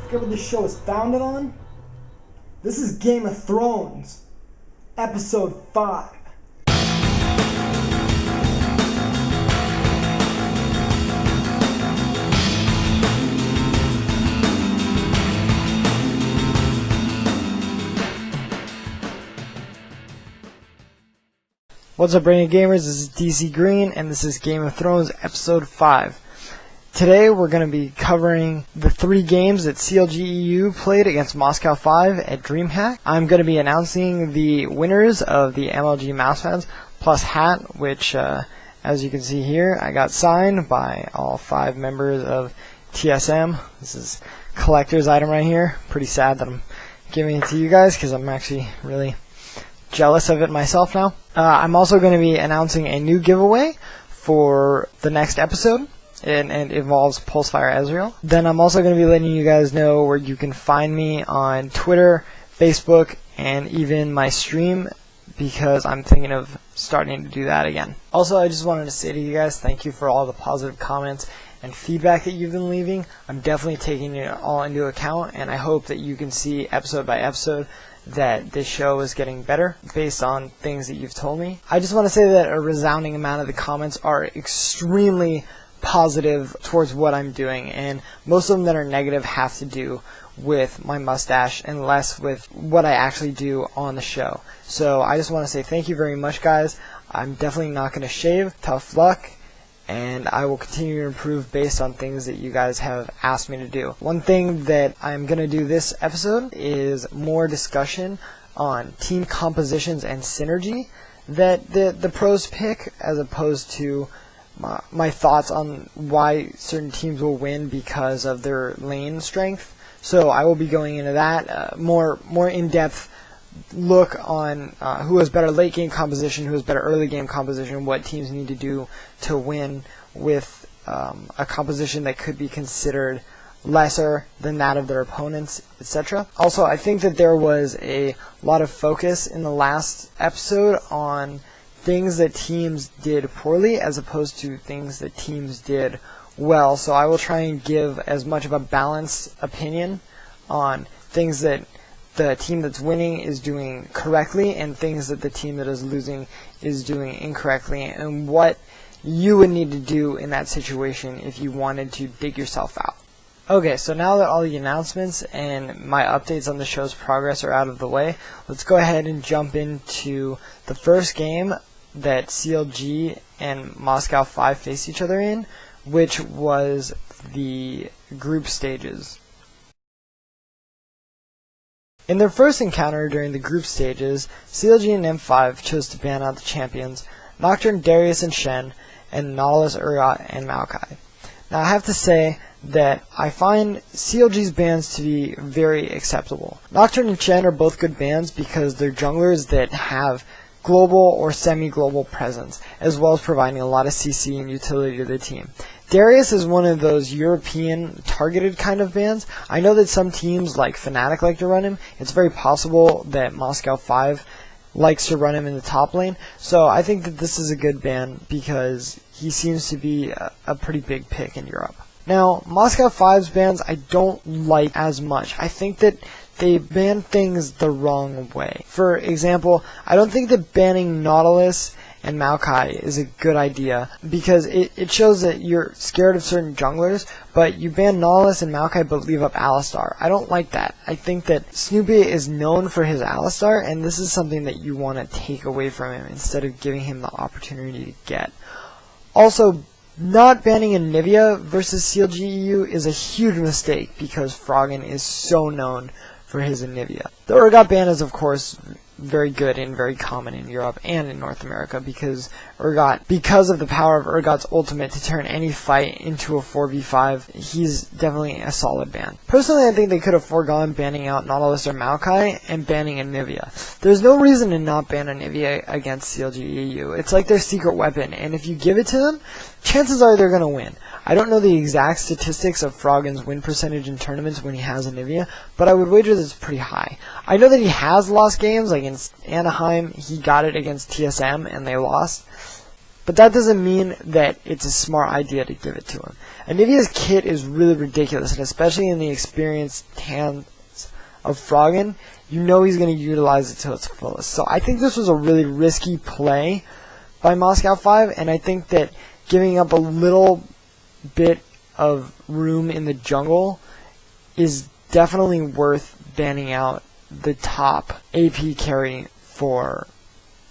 Forget what this show is founded on? This is Game of Thrones, Episode 5. What's up, Brainy Gamers? This is DC Green, and this is Game of Thrones Episode 5. Today, we're going to be covering the 3 games that CLG.EU played against Moscow 5 at DreamHack. I'm going to be announcing the winners of the MLG Mousepads plus hat, which, as you can see here, I got signed by all 5 members of TSM. This is a collector's item right here. Pretty sad that I'm giving it to you guys because I'm actually really jealous of it myself now. I'm also going to be announcing a new giveaway for the next episode, and it involves Pulsefire Ezreal. Then I'm also going to be letting you guys know where you can find me on Twitter, Facebook, and even my stream, because I'm thinking of starting to do that again. Also, I just wanted to say to you guys, thank you for all the positive comments and feedback that you've been leaving. I'm definitely taking it all into account, and I hope that you can see episode by episode that this show is getting better based on things that you've told me. I just want to say that a resounding amount of the comments are extremely positive towards what I'm doing, and most of them that are negative have to do with my mustache and less with what I actually do on the show. So I just want to say thank you very much, guys. I'm definitely not going to shave. Tough luck. And I will continue to improve based on things that you guys have asked me to do. One thing that I'm going to do this episode is more discussion on team compositions and synergy that the pros pick, as opposed to my thoughts on why certain teams will win because of their lane strength. So I will be going into that, more in-depth look on who has better late game composition, who has better early game composition, what teams need to do to win with a composition that could be considered lesser than that of their opponents, etc. Also, I think that there was a lot of focus in the last episode on things that teams did poorly as opposed to things that teams did well. So I will try and give as much of a balanced opinion on things that the team that's winning is doing correctly and things that the team that is losing is doing incorrectly, and what you would need to do in that situation if you wanted to dig yourself out. Okay, so now that all the announcements and my updates on the show's progress are out of the way, let's go ahead and jump into the first game that CLG and Moscow 5 faced each other in, which was the group stages. In their first encounter during the group stages, CLG and M5 chose to ban out the champions Nocturne, Darius, and Shen, and Nautilus, Urgot, and Maokai. Now I have to say that I find CLG's bans to be very acceptable. Nocturne and Shen are both good bans because they're junglers that have global or semi-global presence, as well as providing a lot of CC and utility to the team. Darius is one of those European targeted kind of bans. I know that some teams like Fnatic like to run him. It's very possible that Moscow 5 likes to run him in the top lane. So I think that this is a good ban because he seems to be a pretty big pick in Europe. Now, Moscow 5's bans I don't like as much. I think that they ban things the wrong way. For example, I don't think that banning Nautilus and Maokai is a good idea because it shows that you're scared of certain junglers, but you ban Nautilus and Maokai but leave up Alistar. I don't like that. I think that Snoopy is known for his Alistar, and this is something that you want to take away from him instead of giving him the opportunity to get. Also, not banning Anivia versus CLG.EU is a huge mistake because Froggen is so known for his Anivia. The Urgot ban is, of course, very good and very common in Europe and in North America because of the power of Urgot's ultimate to turn any fight into a 4v5, he's definitely a solid ban. Personally, I think they could have foregone banning out Nautilus or Maokai and banning Anivia. There's no reason to not ban Anivia against CLG.EU. It's like their secret weapon, and if you give it to them, chances are they're going to win. I don't know the exact statistics of Froggen's win percentage in tournaments when he has Anivia, but I would wager that it's pretty high. I know that he has lost games, like in Anaheim, he got it against TSM and they lost. but that doesn't mean that it's a smart idea to give it to him. Anivia's kit is really ridiculous, and especially in the experienced hands of Froggen, you know he's going to utilize it to its fullest. So I think this was a really risky play by Moscow 5, and I think that giving up a little bit of room in the jungle is definitely worth banning out the top AP carry for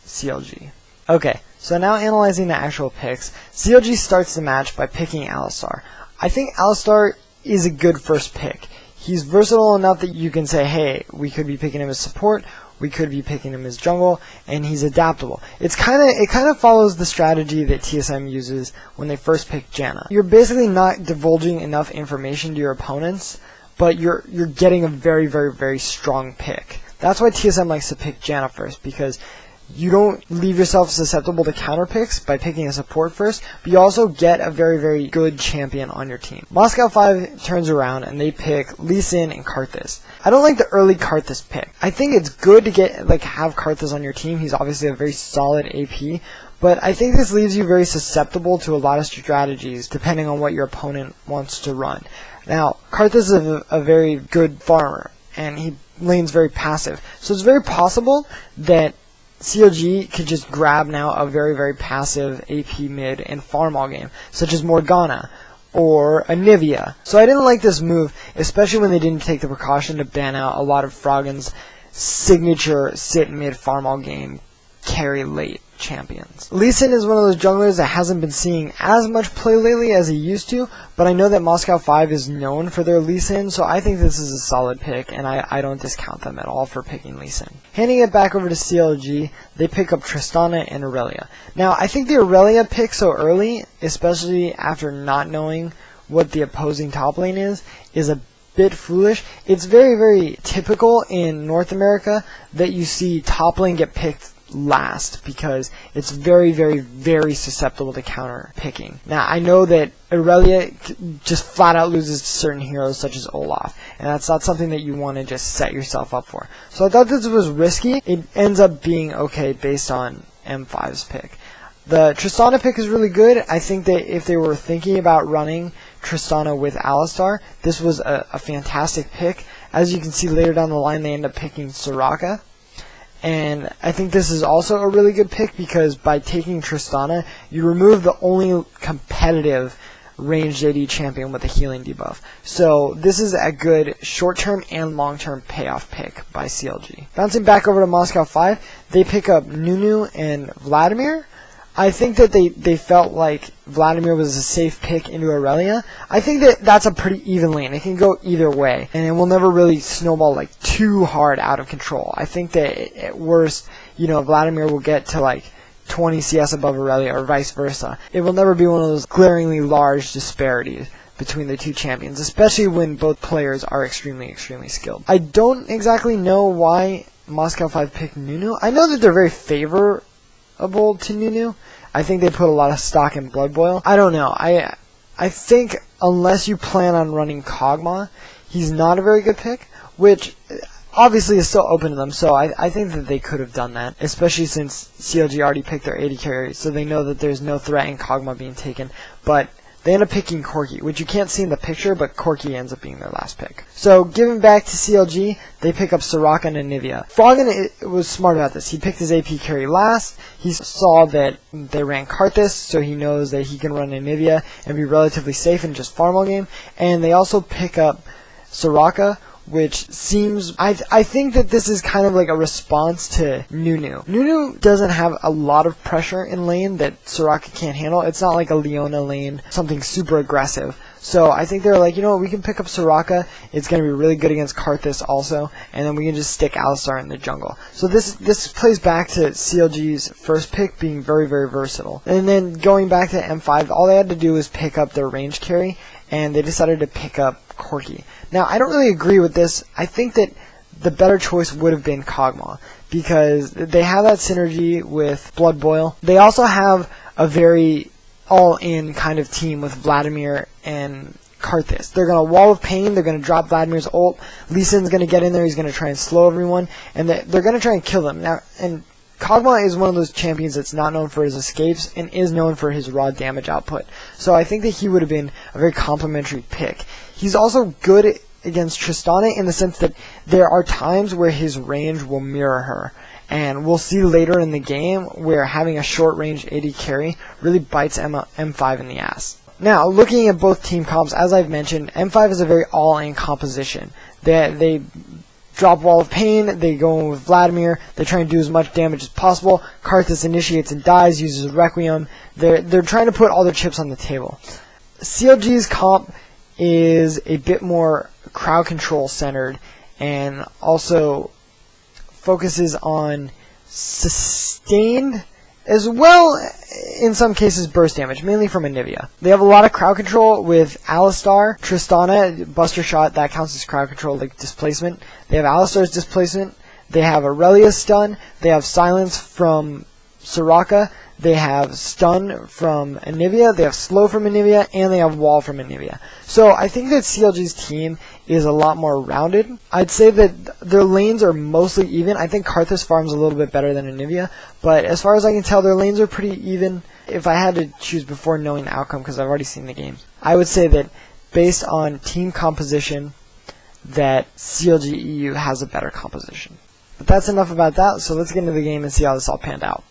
CLG. Okay, so now analyzing the actual picks, CLG starts the match by picking Alistar. I think Alistar is a good first pick. He's versatile enough that you can say, hey, we could be picking him as support, we could be picking him as jungle, and he's adaptable. It kind of follows the strategy that TSM uses when they first pick Janna. You're basically not divulging enough information to your opponents, but you're getting a very, very, very strong pick. That's why TSM likes to pick Janna first, because you don't leave yourself susceptible to counter picks by picking a support first, but you also get a very, very good champion on your team. Moscow 5 turns around and they pick Lee Sin and Karthus. I don't like the early Karthus pick. I think it's good to have Karthus on your team. He's obviously a very solid AP, but I think this leaves you very susceptible to a lot of strategies depending on what your opponent wants to run. Now, Karthus is a very good farmer, and he lanes very passive, so it's very possible that CLG could just grab now a very, very passive AP mid and farm all game, such as Morgana or Anivia. So I didn't like this move, especially when they didn't take the precaution to ban out a lot of Froggen's signature sit mid farm all game carry late champions. Lee Sin is one of those junglers that hasn't been seeing as much play lately as he used to, but I know that Moscow 5 is known for their Lee Sin, so I think this is a solid pick, and I don't discount them at all for picking Lee Sin. Handing it back over to CLG, they pick up Tristana and Aurelia. Now, I think the Aurelia pick so early, especially after not knowing what the opposing top lane is a bit foolish. It's very, very typical in North America that you see top lane get picked last, because it's very, very, very susceptible to counter picking. Now, I know that Aurelia just flat out loses to certain heroes such as Olaf, and that's not something that you want to just set yourself up for. So I thought this was risky. It ends up being okay based on M5's pick. The Tristana pick is really good. I think that if they were thinking about running Tristana with Alistar, this was a fantastic pick. As you can see later down the line, they end up picking Soraka. And I think this is also a really good pick, because by taking Tristana, you remove the only competitive ranged AD champion with a healing debuff. So this is a good short-term and long-term payoff pick by CLG. Bouncing back over to Moscow 5, they pick up Nunu and Vladimir. I think that they felt like Vladimir was a safe pick into Aurelia. I think that that's a pretty even lane. It can go either way, and it will never really snowball like too hard out of control. I think that at worst, Vladimir will get to like 20 CS above Aurelia, or vice versa. It will never be one of those glaringly large disparities between the two champions, especially when both players are extremely, extremely skilled. I don't exactly know why Moscow 5 picked Nunu. I know that they're very favorable to Nunu. I think they put a lot of stock in Blood Boil. I don't know. I think unless you plan on running Kog'Maw, he's not a very good pick, which obviously is still open to them, so I think that they could have done that, especially since CLG already picked their AD carry, so they know that there's no threat in Kog'Maw being taken, but they end up picking Corki, which you can't see in the picture, but Corki ends up being their last pick. So, giving back to CLG, they pick up Soraka and Anivia. Froggen was smart about this. He picked his AP carry last. He saw that they ran Karthus, so he knows that he can run Anivia and be relatively safe in just farm all game. And they also pick up Soraka, which seems, I think that this is kind of like a response to Nunu. Nunu doesn't have a lot of pressure in lane that Soraka can't handle. It's not like a Leona lane, something super aggressive. So I think they're like, we can pick up Soraka. It's going to be really good against Karthus also, and then we can just stick Alistar in the jungle. So this plays back to CLG's first pick being very, very versatile. And then going back to M5, all they had to do was pick up their range carry, and they decided to pick up Corki. Now, I don't really agree with this. I think that the better choice would have been Kog'Maw, because they have that synergy with Blood Boil. They also have a very all-in kind of team with Vladimir and Karthus. They're going to Wall of Pain, they're going to drop Vladimir's ult, Lee Sin's going to get in there, he's going to try and slow everyone, and they're going to try and kill them. Now, and Kog'Maw is one of those champions that's not known for his escapes and is known for his raw damage output. So I think that he would have been a very complimentary pick. He's also good against Tristana in the sense that there are times where his range will mirror her. And we'll see later in the game where having a short range AD carry really bites M5 in the ass. Now, looking at both team comps, as I've mentioned, M5 is a very all-in composition. They drop Wall of Pain, they go in with Vladimir, they try and do as much damage as possible. Karthus initiates and dies, uses Requiem. They're trying to put all their chips on the table. CLG's comp is a bit more crowd control centered and also focuses on sustained as well, in some cases, burst damage, mainly from Anivia. They have a lot of crowd control with Alistar, Tristana, Buster Shot, that counts as crowd control, like displacement. They have Alistar's displacement, they have Aurelia's stun, they have silence from Soraka, they have stun from Anivia, they have slow from Anivia, and they have wall from Anivia. So I think that CLG's team is a lot more rounded. I'd say that their lanes are mostly even. I think Karthus farms a little bit better than Anivia, but as far as I can tell, their lanes are pretty even. If I had to choose before knowing the outcome, because I've already seen the games, I would say that based on team composition, that CLG.EU has a better composition. But that's enough about that, so let's get into the game and see how this all panned out.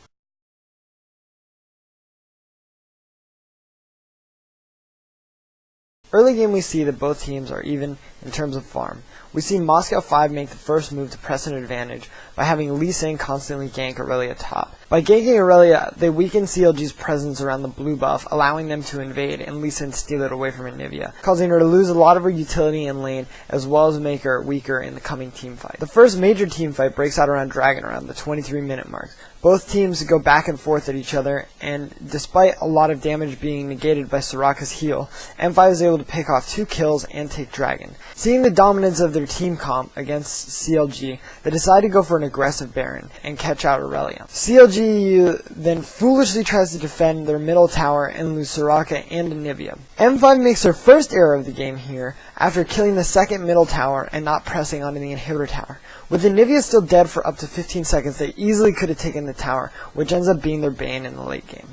Early game we see that both teams are even in terms of farm. We see Moscow 5 make the first move to press an advantage by having Lee Sin constantly gank Aurelia top. By ganking Aurelia, they weaken CLG's presence around the blue buff, allowing them to invade and Lee Sin steal it away from Anivia, causing her to lose a lot of her utility in lane, as well as make her weaker in the coming team fight. The first major team fight breaks out around Dragon around the 23-minute mark. Both teams go back and forth at each other, and despite a lot of damage being negated by Soraka's heal, M5 is able to pick off 2 kills and take Dragon. Seeing the dominance of their team comp against CLG, they decide to go for an aggressive Baron and catch out Aurelia. CLG.EU then foolishly tries to defend their middle tower and lose Soraka and Anivia. M5 makes their first error of the game here after killing the second middle tower and not pressing onto the inhibitor tower. With Anivia still dead for up to 15 seconds, they easily could have taken the tower, which ends up being their bane in the late game.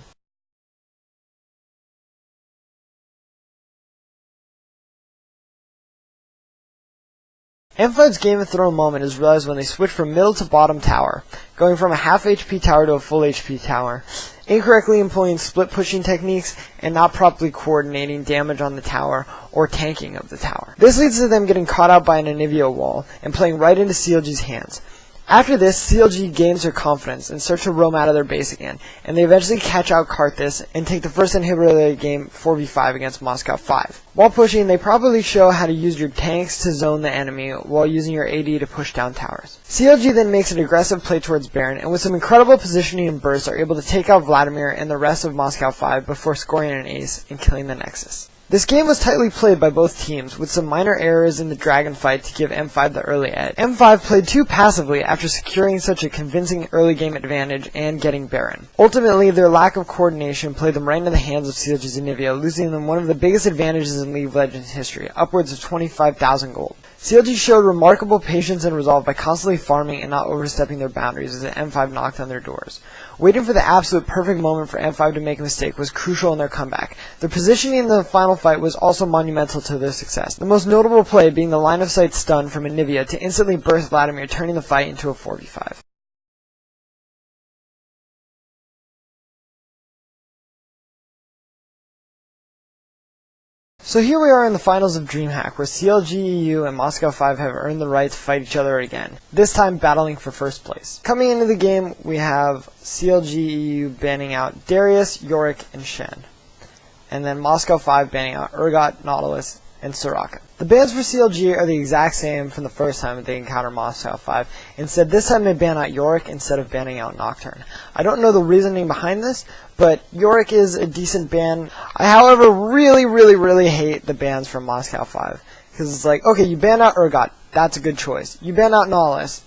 M5's Game of Thrones moment is realized when they switch from middle to bottom tower, going from a half HP tower to a full HP tower, incorrectly employing split pushing techniques and not properly coordinating damage on the tower or tanking of the tower. This leads to them getting caught out by an Anivia wall and playing right into CLG's hands. After this, CLG gains their confidence and start to roam out of their base again, and they eventually catch out Karthus and take the first inhibitor of the game 4v5 against Moscow 5. While pushing, they properly show how to use your tanks to zone the enemy while using your AD to push down towers. CLG then makes an aggressive play towards Baron, and with some incredible positioning and bursts are able to take out Vladimir and the rest of Moscow 5 before scoring an ace and killing the Nexus. This game was tightly played by both teams, with some minor errors in the Dragon fight to give M5 the early edge. M5 played too passively after securing such a convincing early game advantage and getting Baron. Ultimately, their lack of coordination played them right into the hands of CLG's Anivia, losing them one of the biggest advantages in League of Legends history, upwards of 25,000 gold. CLG showed remarkable patience and resolve by constantly farming and not overstepping their boundaries as M5 knocked on their doors. Waiting for the absolute perfect moment for M5 to make a mistake was crucial in their comeback. Their positioning in the final fight was also monumental to their success, the most notable play being the line of sight stun from Anivia to instantly burst Vladimir, turning the fight into a 4v5. So here we are in the finals of DreamHack, where CLG.EU and Moscow 5 have earned the right to fight each other again, this time battling for first place. Coming into the game, we have CLG.EU banning out Darius, Yorick, and Shen, and then Moscow 5 banning out Urgot, Nautilus, and Soraka. The bans for CLG are the exact same from the first time that they encounter Moscow 5. Instead, this time they ban out Yorick instead of banning out Nocturne. I don't know the reasoning behind this, but Yorick is a decent ban. I, however, really hate the bans from Moscow 5. Because it's like, okay, you ban out Urgot, that's a good choice. You ban out Nautilus,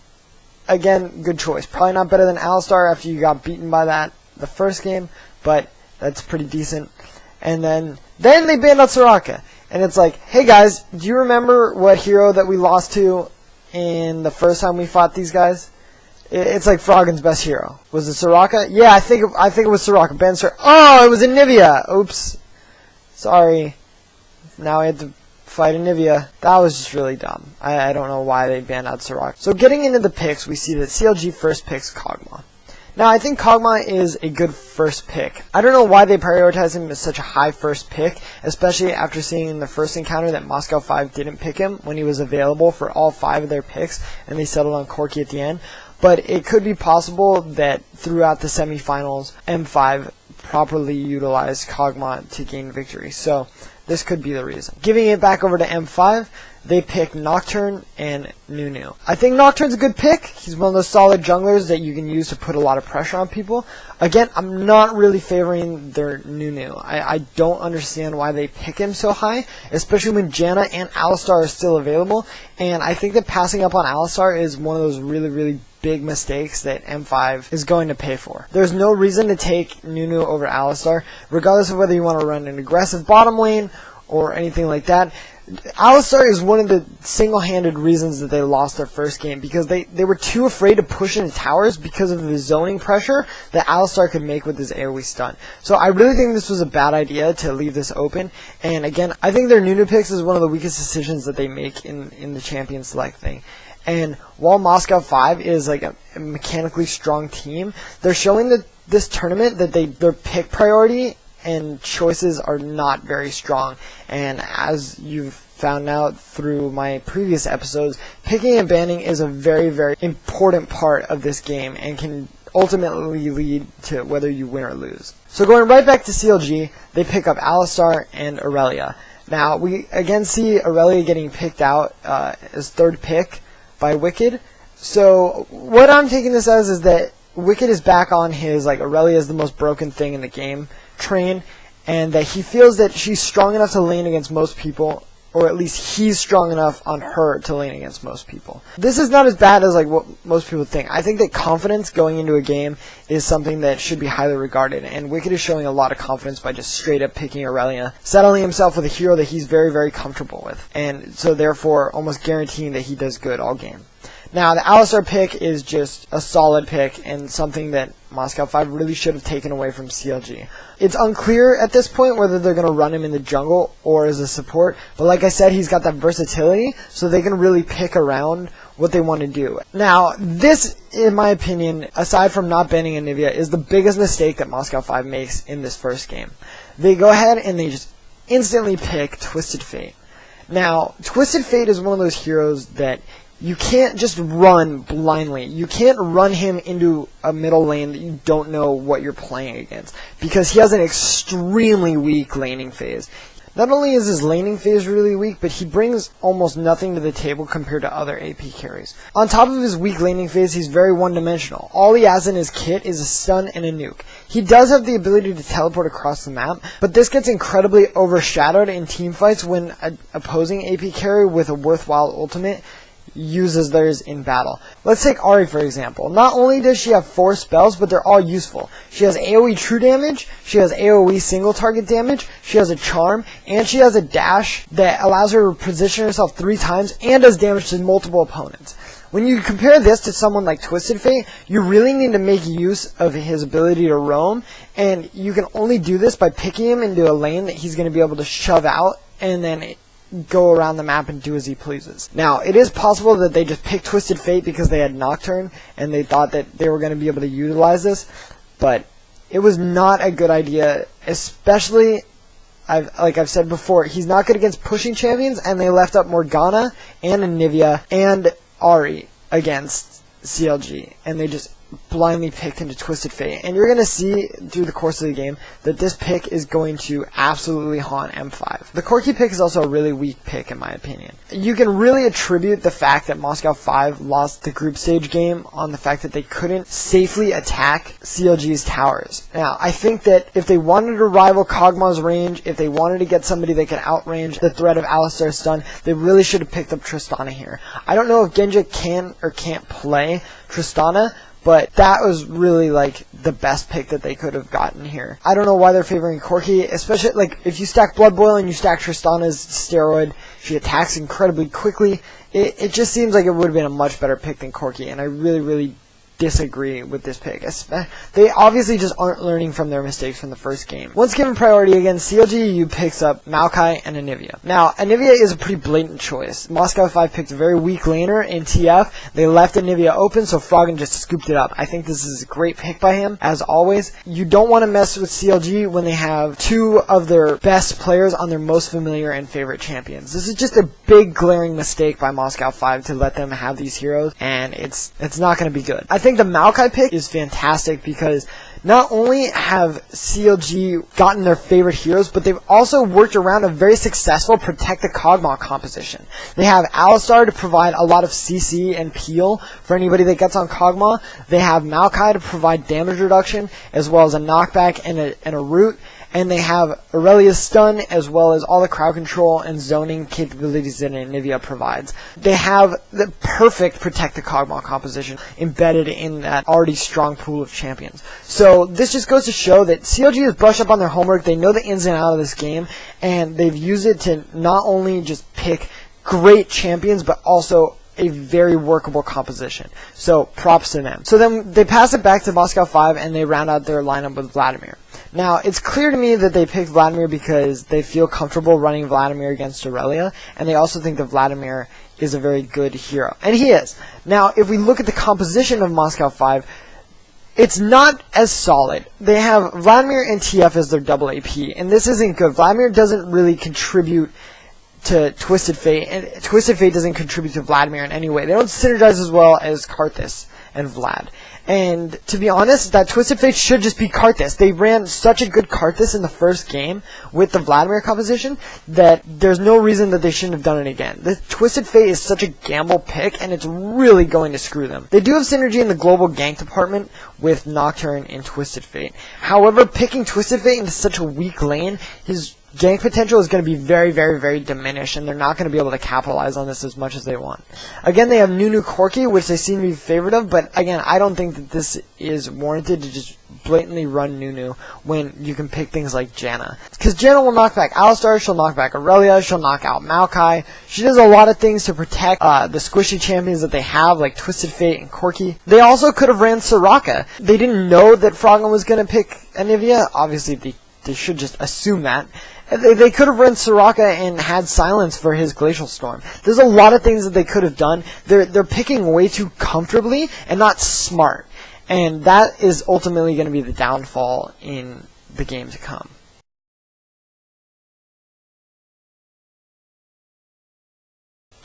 again, good choice. Probably not better than Alistar after you got beaten by that the first game, but that's pretty decent. And then they banned out Soraka. And it's like, hey guys, do you remember what hero that we lost to in the first time we fought these guys? It's like Froggen's best hero. Was it Soraka? Yeah, I think it was Soraka. Oh, it was Anivia. Oops. Sorry. Now I had to fight Anivia. That was just really dumb. I don't know why they banned out Soraka. So getting into the picks, we see that CLG first picks Kog'Maw. Now, I think Kog'Maw is a good first pick. I don't know why they prioritize him as such a high first pick, especially after seeing in the first encounter that Moscow 5 didn't pick him when he was available for all 5 of their picks, and they settled on Corki at the end. But it could be possible that throughout the semifinals, M5 properly utilized Kog'Maw to gain victory. So this could be the reason. Giving it back over to M5, they pick Nocturne and Nunu. I think Nocturne's a good pick. He's one of those solid junglers that you can use to put a lot of pressure on people. Again, I'm not really favoring their Nunu. I don't understand why they pick him so high, especially when Janna and Alistar are still available. And I think that passing up on Alistar is one of those really big mistakes that M5 is going to pay for. There's no reason to take Nunu over Alistar, regardless of whether you want to run an aggressive bottom lane or anything like that. Alistar is one of the single-handed reasons that they lost their first game, because they were too afraid to push into towers because of the zoning pressure that Alistar could make with his AoE stun. So I really think this was a bad idea to leave this open, and again, I think their Nunu picks is one of the weakest decisions that they make in the champion select thing. And while Moscow 5 is like a mechanically strong team, they're showing that this tournament that their pick priority and choices are not very strong. And as you've found out through my previous episodes, picking and banning is a very important part of this game and can ultimately lead to whether you win or lose. So going right back to CLG, they pick up Alistar and Aurelia. Now we again see Aurelia getting picked out as third pick by Wicked. So what I'm taking this as is that Wicked is back on his Aurelia is the most broken thing in the game train, and that he feels that she's strong enough to lane against most people, or at least he's strong enough on her to lane against most people. This is not as bad as what most people think. I think that confidence going into a game is something that should be highly regarded, and Wicked is showing a lot of confidence by just straight up picking Aurelia, settling himself with a hero that he's very comfortable with, and so therefore almost guaranteeing that he does good all game. Now, the Alistar pick is just a solid pick and something that Moscow 5 really should have taken away from CLG. It's unclear at this point whether they're going to run him in the jungle or as a support, but like I said, he's got that versatility, so they can really pick around what they want to do. Now, this, in my opinion, aside from not banning Anivia, is the biggest mistake that Moscow 5 makes in this first game. They go ahead and they just instantly pick Twisted Fate. Now, Twisted Fate is one of those heroes that you can't just run blindly. You can't run him into a middle lane that you don't know what you're playing against, because he has an extremely weak laning phase. Not only is his laning phase really weak, but he brings almost nothing to the table compared to other AP carries. On top of his weak laning phase, he's very one-dimensional. All he has in his kit is a stun and a nuke. He does have the ability to teleport across the map, but this gets incredibly overshadowed in teamfights when an opposing AP carry with a worthwhile ultimate uses theirs in battle. Let's take Ahri for example. Not only does she have 4 spells, but they're all useful. She has AoE true damage, she has AoE single target damage, she has a charm, and she has a dash that allows her to position herself 3 times and does damage to multiple opponents. When you compare this to someone like Twisted Fate, you really need to make use of his ability to roam, and you can only do this by picking him into a lane that he's going to be able to shove out and then go around the map and do as he pleases. Now, it is possible that they just picked Twisted Fate because they had Nocturne and they thought that they were going to be able to utilize this, but it was not a good idea, especially, like I've said before, he's not good against pushing champions, and they left up Morgana and Anivia and Ahri against CLG, and they just blindly picked into Twisted Fate. And you're going to see through the course of the game that this pick is going to absolutely haunt M5. The Corki pick is also a really weak pick in my opinion. You can really attribute the fact that Moscow 5 lost the group stage game on the fact that they couldn't safely attack CLG's towers. Now, I think that if they wanted to rival Kog'Maw's range, if they wanted to get somebody that could outrange the threat of Alistar's stun, they really should have picked up Tristana here. I don't know if Genja can or can't play Tristana, but that was really the best pick that they could have gotten here. I don't know why they're favoring Corki, especially if you stack Blood Boil and you stack Tristana's steroid, she attacks incredibly quickly. It just seems like it would have been a much better pick than Corki, and I really disagree with this pick. They obviously just aren't learning from their mistakes from the first game. Once given priority again, CLG.EU picks up Maokai and Anivia. Now, Anivia is a pretty blatant choice. Moscow 5 picked a very weak laner in TF. They left Anivia open, so Froggen just scooped it up. I think this is a great pick by him, as always. You don't want to mess with CLG when they have two of their best players on their most familiar and favorite champions. This is just a big glaring mistake by Moscow 5 to let them have these heroes, and it's not going to be good. I think the Maokai pick is fantastic because not only have CLG gotten their favorite heroes, but they've also worked around a very successful Protect the Kog'Maw composition. They have Alistar to provide a lot of CC and peel for anybody that gets on Kog'Maw. They have Maokai to provide damage reduction, as well as a knockback and a root. And they have Aurelia's stun, as well as all the crowd control and zoning capabilities that Anivia provides. They have the perfect Protect the Kog'Maw composition embedded in that already strong pool of champions. So this just goes to show that CLG has brushed up on their homework. They know the ins and outs of this game, and they've used it to not only just pick great champions, but also a very workable composition. So props to them. So then they pass it back to Moscow 5, and they round out their lineup with Vladimir. Now, it's clear to me that they picked Vladimir because they feel comfortable running Vladimir against Aurelia, and they also think that Vladimir is a very good hero. And he is. Now, if we look at the composition of Moscow 5, it's not as solid. They have Vladimir and TF as their double AP, and this isn't good. Vladimir doesn't really contribute to Twisted Fate, and Twisted Fate doesn't contribute to Vladimir in any way. They don't synergize as well as Karthus and Vlad. And to be honest, that Twisted Fate should just be Karthus. They ran such a good Karthus in the first game with the Vladimir composition that there's no reason that they shouldn't have done it again. The Twisted Fate is such a gamble pick, and it's really going to screw them. They do have synergy in the global gank department with Nocturne and Twisted Fate. However, picking Twisted Fate into such a weak lane, his gank potential is going to be very, very, very diminished, and they're not going to be able to capitalize on this as much as they want. Again, they have Nunu Corki, which they seem to be favored of, but again, I don't think that this is warranted to just blatantly run Nunu when you can pick things like Janna. Because Janna will knock back Alistar, she'll knock back Aurelia, she'll knock out Maokai. She does a lot of things to protect the squishy champions that they have, like Twisted Fate and Corki. They also could have ran Soraka. They didn't know that Froggen was going to pick Anivia. Obviously, they should just assume that. They could have run Soraka and had silence for his Glacial Storm. There's a lot of things that they could have done. They're picking way too comfortably and not smart. And that is ultimately going to be the downfall in the game to come.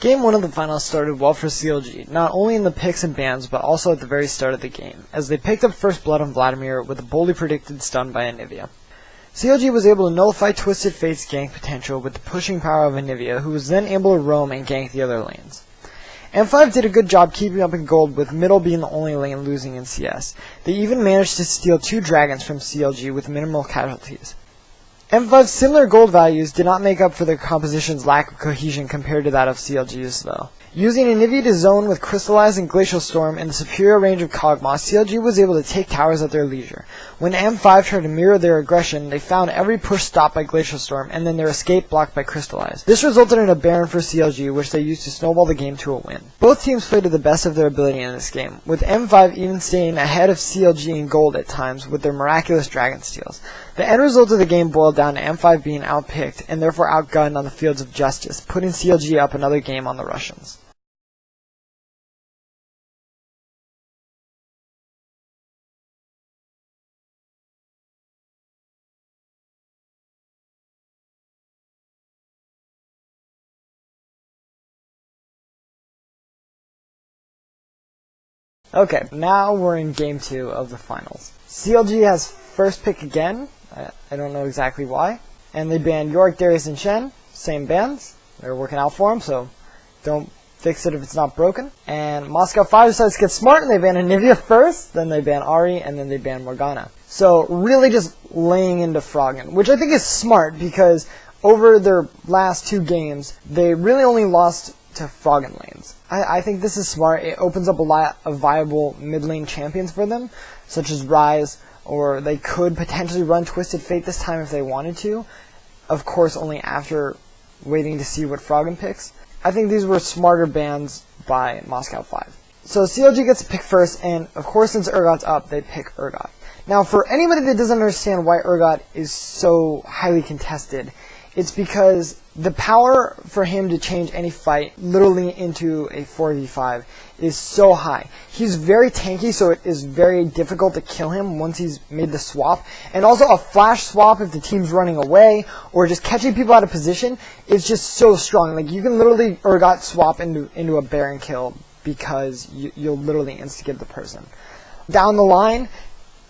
Game 1 of the finals started well for CLG, not only in the picks and bans, but also at the very start of the game, as they picked up first blood on Vladimir with a boldly predicted stun by Anivia. CLG was able to nullify Twisted Fate's gank potential with the pushing power of Anivia, who was then able to roam and gank the other lanes. M5 did a good job keeping up in gold, with middle being the only lane losing in CS. They even managed to steal 2 dragons from CLG with minimal casualties. M5's similar gold values did not make up for their composition's lack of cohesion compared to that of CLG's though. Using Anivia to zone with Crystallize and Glacial Storm in the superior range of Kog'Maw, CLG was able to take towers at their leisure. When M5 tried to mirror their aggression, they found every push stopped by Glacial Storm, and then their escape blocked by Crystallize. This resulted in a Baron for CLG, which they used to snowball the game to a win. Both teams played to the best of their ability in this game, with M5 even staying ahead of CLG in gold at times with their miraculous dragon steals. The end result of the game boiled down to M5 being outpicked, and therefore outgunned on the fields of justice, putting CLG up another game on the Russians. Okay, now we're in Game 2 of the finals. CLG has first pick again. I don't know exactly why. And they banned Yorick, Darius, and Shen. Same bans. They're working out for them, so don't fix it if it's not broken. And Moscow 5 decides to get smart, and they ban Anivia first, then they ban Ahri, and then they ban Morgana. So really just laying into Froggen, which I think is smart because over their last 2 games, they really only lost to Froggen lanes. I think this is smart. It opens up a lot of viable mid lane champions for them, such as Ryze, or they could potentially run Twisted Fate this time if they wanted to. Of course, only after waiting to see what Froggen picks. I think these were smarter bans by Moscow 5. So CLG gets to pick first, and of course since Urgot's up, they pick Urgot. Now for anybody that doesn't understand why Urgot is so highly contested, it's because the power for him to change any fight literally into a 4v5 is so high. He's very tanky, so it is very difficult to kill him once he's made the swap. And also a flash swap if the team's running away or just catching people out of position is just so strong. Like you can literally Urgot swap into a Baron kill because you'll literally instigate the person. Down the line,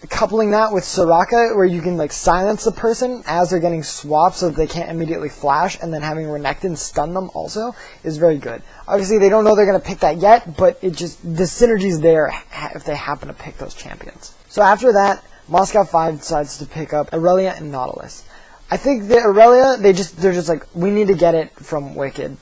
coupling that with Soraka, where you can like silence the person as they're getting swapped so that they can't immediately flash, and then having Renekton stun them also is very good. Obviously they don't know they're going to pick that yet, but it just, the synergy's there if they happen to pick those champions. So after that, Moscow 5 decides to pick up Irelia and Nautilus. I think that Irelia, they're just like, we need to get it from Wicked.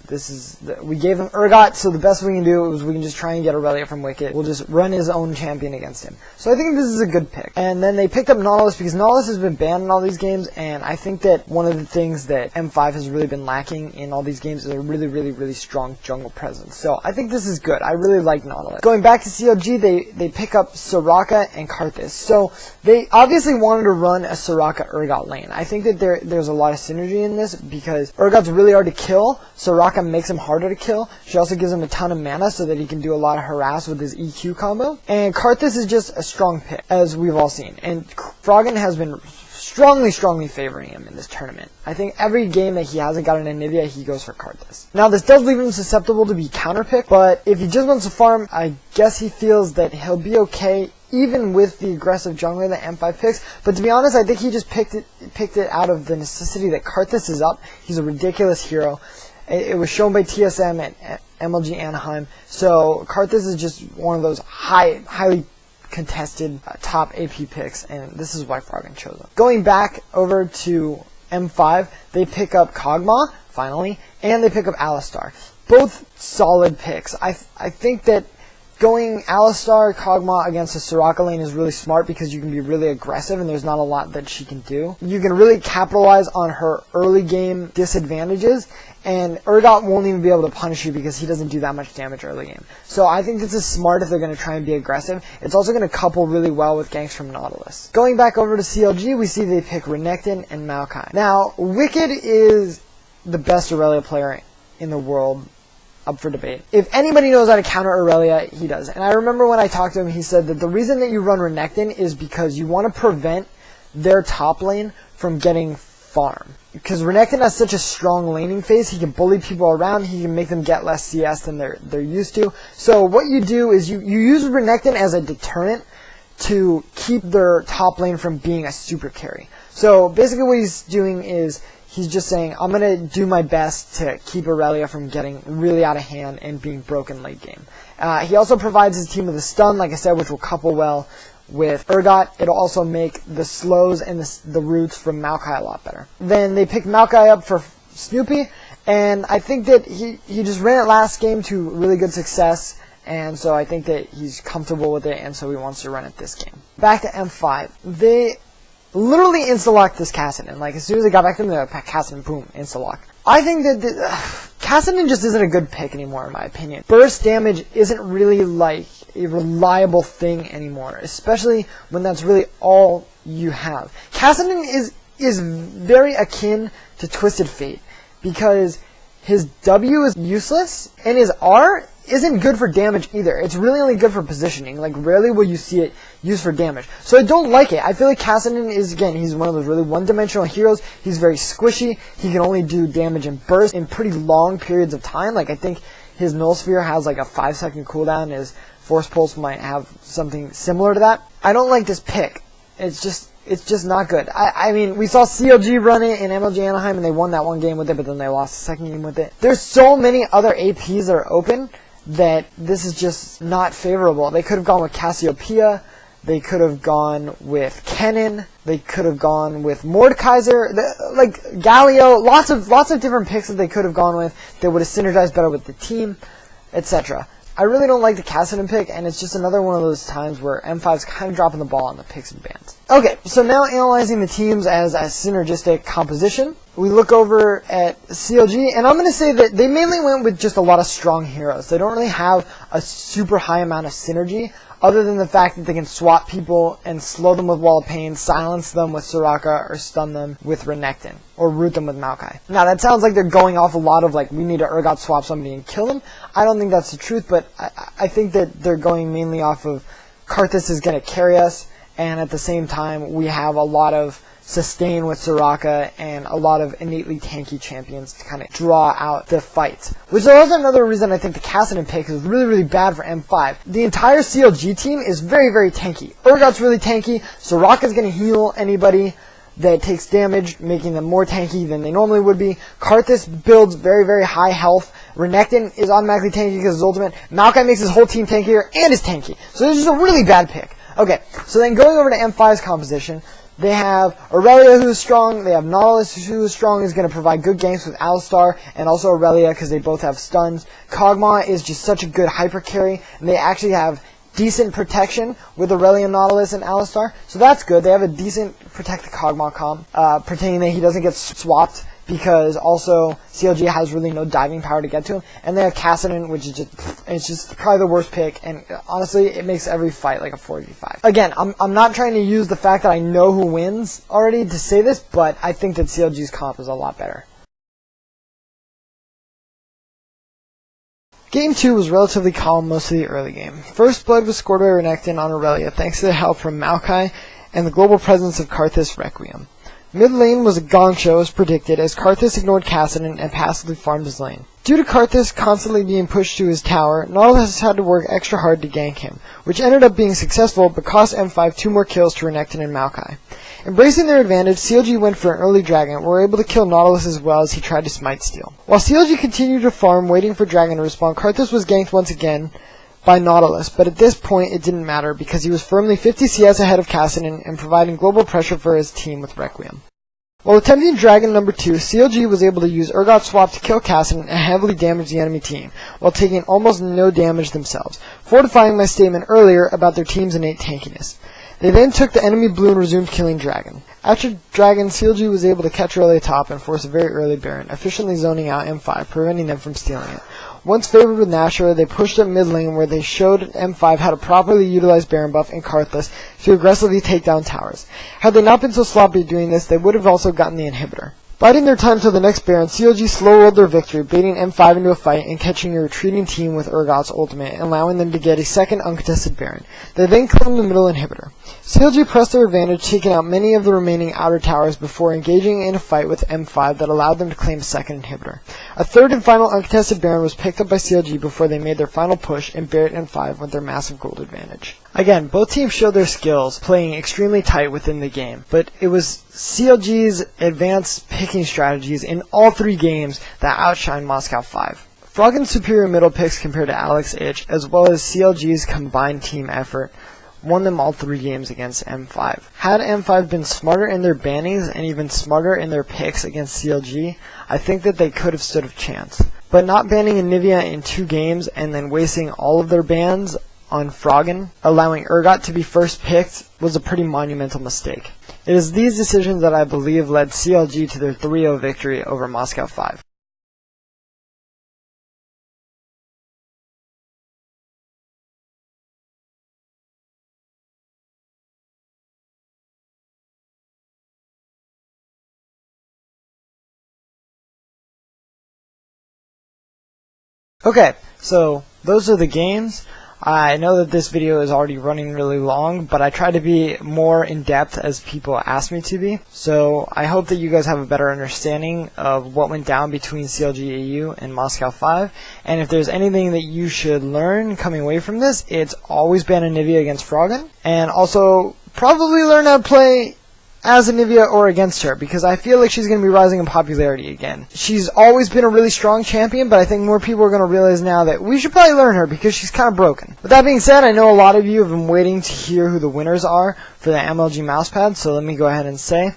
We gave them Urgot, so the best we can do is we can just try and get Irelia from Wicked. We'll just run his own champion against him. So I think this is a good pick. And then they picked up Nautilus because Nautilus has been banned in all these games, and I think that one of the things that M5 has really been lacking in all these games is a really, really, really strong jungle presence. So I think this is good. I really like Nautilus. Going back to CLG, they pick up Soraka and Karthus. So they obviously wanted to run a Soraka Urgot lane. I think that there's a lot of synergy in this because Urgot's really hard to kill. Soraka makes him harder to kill. She also gives him a ton of mana so that he can do a lot of harass with his EQ combo. And Karthus is just a strong pick, as we've all seen. And Froggen has been strongly favoring him in this tournament. I think every game that he hasn't gotten an Anivia, he goes for Karthus. Now this does leave him susceptible to be counterpicked, but if he just wants to farm, I guess he feels that he'll be okay even with the aggressive jungler that M5 picks. But to be honest, I think he just picked it out of the necessity that Karthus is up. He's a ridiculous hero. It was shown by TSM at MLG Anaheim. So Karthus is just one of those highly contested top AP picks, and this is why Froggen chose him. Going back over to M5, they pick up Kog'Maw, finally, and they pick up Alistar. Both solid picks. I think that going Alistar, Kog'Maw against a Soraka lane is really smart because you can be really aggressive and there's not a lot that she can do. You can really capitalize on her early game disadvantages, and Urgot won't even be able to punish you because he doesn't do that much damage early game. So I think this is smart if they're going to try and be aggressive. It's also going to couple really well with ganks from Nautilus. Going back over to CLG, we see they pick Renekton and Maokai. Now, Wicked is the best Irelia player in the world, up for debate. If anybody knows how to counter Irelia, he does. And I remember when I talked to him, he said that the reason that you run Renekton is because you want to prevent their top lane from getting farm. Because Renekton has such a strong laning phase, he can bully people around, he can make them get less CS than they're used to. So what you do is you use Renekton as a deterrent to keep their top lane from being a super carry. So basically what he's doing is he's just saying, I'm going to do my best to keep Irelia from getting really out of hand and being broken late game. He also provides his team with a stun, like I said, which will couple well with Urgot. It'll also make the slows and the roots from Maokai a lot better. Then they picked Maokai up for Snoopy, and I think that he just ran it last game to really good success, and so I think that he's comfortable with it, and so he wants to run it this game. Back to M5. They literally insta-locked this Kassadin. Like, as soon as they got back to him, they're like, Kassadin, boom, insta-lock. I think that Kassadin just isn't a good pick anymore, in my opinion. Burst damage isn't really, like, a reliable thing anymore, especially when that's really all you have. Kassadin is very akin to Twisted Fate, because his W is useless, and his R isn't good for damage either. It's really only good for positioning. Like, rarely will you see it used for damage. So I don't like it. I feel like Kassadin is, again, he's one of those really one-dimensional heroes. He's very squishy. He can only do damage in bursts in pretty long periods of time. Like, I think his Null Sphere has like a 5-second cooldown. His Force Pulse might have something similar to that. I don't like this pick. It's just not good. I mean, we saw CLG run it in MLG Anaheim, and they won that one game with it, but then they lost the second game with it. There's so many other APs that are open that this is just not favorable. They could have gone with Cassiopeia. They could have gone with Kennen. They could have gone with Mordekaiser. Like Galio. Lots of different picks that they could have gone with that would have synergized better with the team, etc. I really don't like the Kassadin pick, and it's just another one of those times where M5's kind of dropping the ball on the picks and bans. Okay, so now analyzing the teams as a synergistic composition. we look over at CLG, and I'm going to say that they mainly went with just a lot of strong heroes. They don't really have a super high amount of synergy, other than the fact that they can swap people and slow them with Wall of Pain, silence them with Soraka, or stun them with Renekton, or root them with Maokai. Now, that sounds like they're going off a lot of, like, we need to Urgot swap somebody and kill them. I don't think that's the truth, but I think that they're going mainly off of Karthus is going to carry us, and at the same time, we have a lot of sustain with Soraka and a lot of innately tanky champions to kind of draw out the fight. Which is also another reason I think the Kassadin pick is really, really bad for M5. The entire CLG team is very, very tanky. Urgot's really tanky. Soraka's going to heal anybody that takes damage, making them more tanky than they normally would be. Karthus builds very, very high health. Renekton is automatically tanky because of his ultimate. Maokai makes his whole team tankier and is tanky. So this is a really bad pick. Okay, so then going over to M5's composition, they have Aurelia, who's strong. They have Nautilus, who's strong, is going to provide good ganks with Alistar, and also Aurelia, because they both have stuns. Kog'Maw is just such a good hyper carry, and they actually have decent protection with Aurelia, Nautilus, and Alistar. So that's good. They have a decent protect the Kog'Maw comp, pretending that he doesn't get swapped, because also CLG has really no diving power to get to him. And they have Kassadin, which is just probably the worst pick, and honestly, it makes every fight like a 4v5. Again, I'm not trying to use the fact that I know who wins already to say this, but I think that CLG's comp is a lot better. Game 2 was relatively calm most of the early game. First blood was scored by Renekton on Aurelia thanks to the help from Maokai and the global presence of Karthus Requiem. Mid lane was a gong show as predicted, as Karthus ignored Kassadin and passively farmed his lane. Due to Karthus constantly being pushed to his tower, Nautilus had to work extra hard to gank him, which ended up being successful but cost M5 2 more kills to Renekton and Maokai. Embracing their advantage, CLG went for an early dragon and were able to kill Nautilus as well as he tried to smite steal. While CLG continued to farm waiting for dragon to respawn, Karthus was ganked once again by Nautilus, but at this point it didn't matter because he was firmly 50 CS ahead of Kassadin and providing global pressure for his team with Requiem. While attempting Dragon number 2, CLG was able to use Urgot Swap to kill Kassadin and heavily damage the enemy team, while taking almost no damage themselves, fortifying my statement earlier about their team's innate tankiness. They then took the enemy blue and resumed killing Dragon. After Dragon, CLG was able to catch early top and force a very early Baron, efficiently zoning out M5, preventing them from stealing it. Once favored with Nashor, they pushed up mid lane where they showed M5 how to properly utilize Baron buff and Karthus to aggressively take down towers. Had they not been so sloppy doing this, they would have also gotten the inhibitor. Biding their time till the next Baron, CLG slow-rolled their victory, baiting M5 into a fight and catching a retreating team with Urgot's ultimate, and allowing them to get a second uncontested Baron. They then claimed the middle inhibitor. CLG pressed their advantage, taking out many of the remaining outer towers before engaging in a fight with M5 that allowed them to claim a second inhibitor. A third and final uncontested Baron was picked up by CLG before they made their final push and buried M5 with their massive gold advantage. Again, both teams showed their skills, playing extremely tight within the game, but it was CLG's advanced picking strategies in all three games that outshined Moscow 5. Froggen's superior middle picks compared to Alex Ich, as well as CLG's combined team effort, won them all three games against M5. Had M5 been smarter in their bannings and even smarter in their picks against CLG, I think that they could have stood a chance. But not banning Anivia in 2 games and then wasting all of their bans on Froggen, allowing Urgot to be first picked, was a pretty monumental mistake. It is these decisions that I believe led CLG to their 3-0 victory over Moscow 5. Okay, so those are the games. I know that this video is already running really long, but I try to be more in-depth as people ask me to be. So I hope that you guys have a better understanding of what went down between CLG.EU and Moscow 5. And if there's anything that you should learn coming away from this, it's always ban Anivia against Froggen. And also probably learn how to play as Anivia or against her, because I feel like she's going to be rising in popularity again. She's always been a really strong champion, but I think more people are going to realize now that we should probably learn her because she's kind of broken. With that being said, I know a lot of you have been waiting to hear who the winners are for the MLG Mousepad, so let me go ahead and say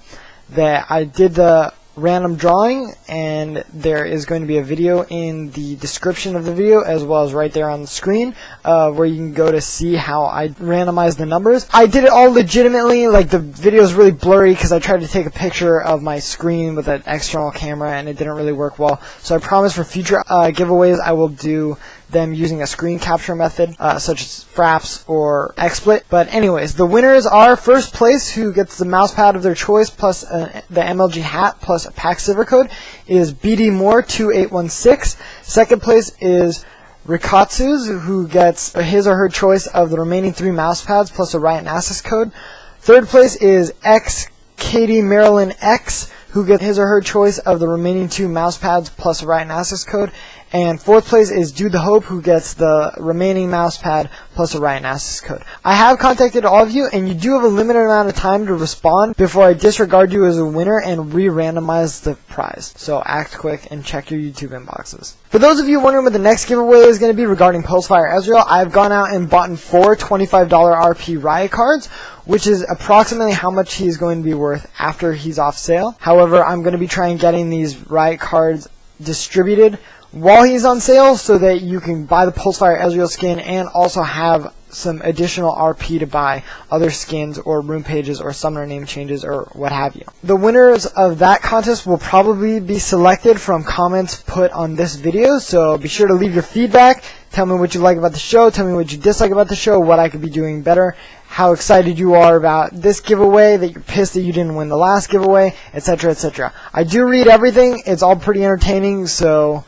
that I did the random drawing, and there is going to be a video in the description of the video as well as right there on the screen where you can go to see how I randomize the numbers. I did it all legitimately. Like, the video is really blurry because I tried to take a picture of my screen with an external camera and it didn't really work well. So I promise for future giveaways I will do them using a screen capture method such as Fraps or XSplit. But anyways, the winners are first place, who gets the mouse pad of their choice plus the MLG hat plus a pack Sivir code, is BD Moore 2816. Second place is Rikotsuz, who gets his or her choice of the remaining 3 mouse pads plus a Riot Nasus Code. Third place is xKatyMarilynx, who gets his or her choice of the remaining 2 mouse pads plus a Riot Nasus Code. And fourth place is Dude the Hope, who gets the remaining mouse pad plus a Riot Nasus Code. I have contacted all of you, and you do have a limited amount of time to respond before I disregard you as a winner and re-randomize the prize. So act quick and check your YouTube inboxes. For those of you wondering what the next giveaway is going to be regarding Pulsefire Ezreal, I've gone out and bought 4 $25 RP Riot cards, which is approximately how much he is going to be worth after he's off sale. However, I'm going to be trying getting these Riot cards distributed while he's on sale so that you can buy the Pulsefire Ezreal skin and also have some additional RP to buy other skins or room pages or summoner name changes or what have you. The winners of that contest will probably be selected from comments put on this video, so be sure to leave your feedback. Tell me what you like about the show, tell me what you dislike about the show, what I could be doing better, how excited you are about this giveaway, that you're pissed that you didn't win the last giveaway, etc., etc. I do read everything, it's all pretty entertaining, so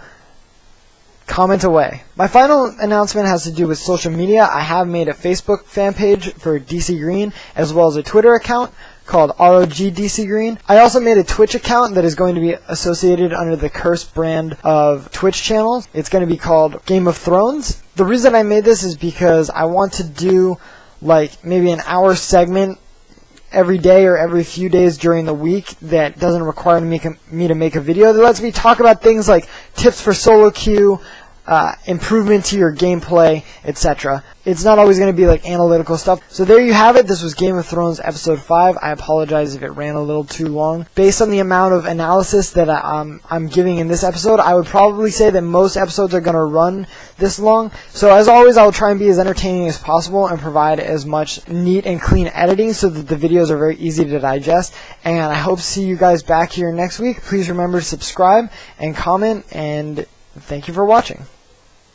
comment away. My final announcement has to do with social media. I have made a Facebook fan page for DC Green as well as a Twitter account called ROG Green. I also made a Twitch account that is going to be associated under the Cursed brand of Twitch channels. It's going to be called Game of Thrones. The reason I made this is because I want to do like maybe an hour segment every day or every few days during the week that doesn't require me to make a video, that lets me talk about things like tips for solo queue, improvement to your gameplay, etc. It's not always going to be like analytical stuff. So there you have it. This was Game of Thrones episode 5. I apologize if it ran a little too long. Based on the amount of analysis that I'm giving in this episode, I would probably say that most episodes are going to run this long. So as always, I will try and be as entertaining as possible and provide as much neat and clean editing so that the videos are very easy to digest. And I hope to see you guys back here next week. Please remember to subscribe and comment, and thank you for watching.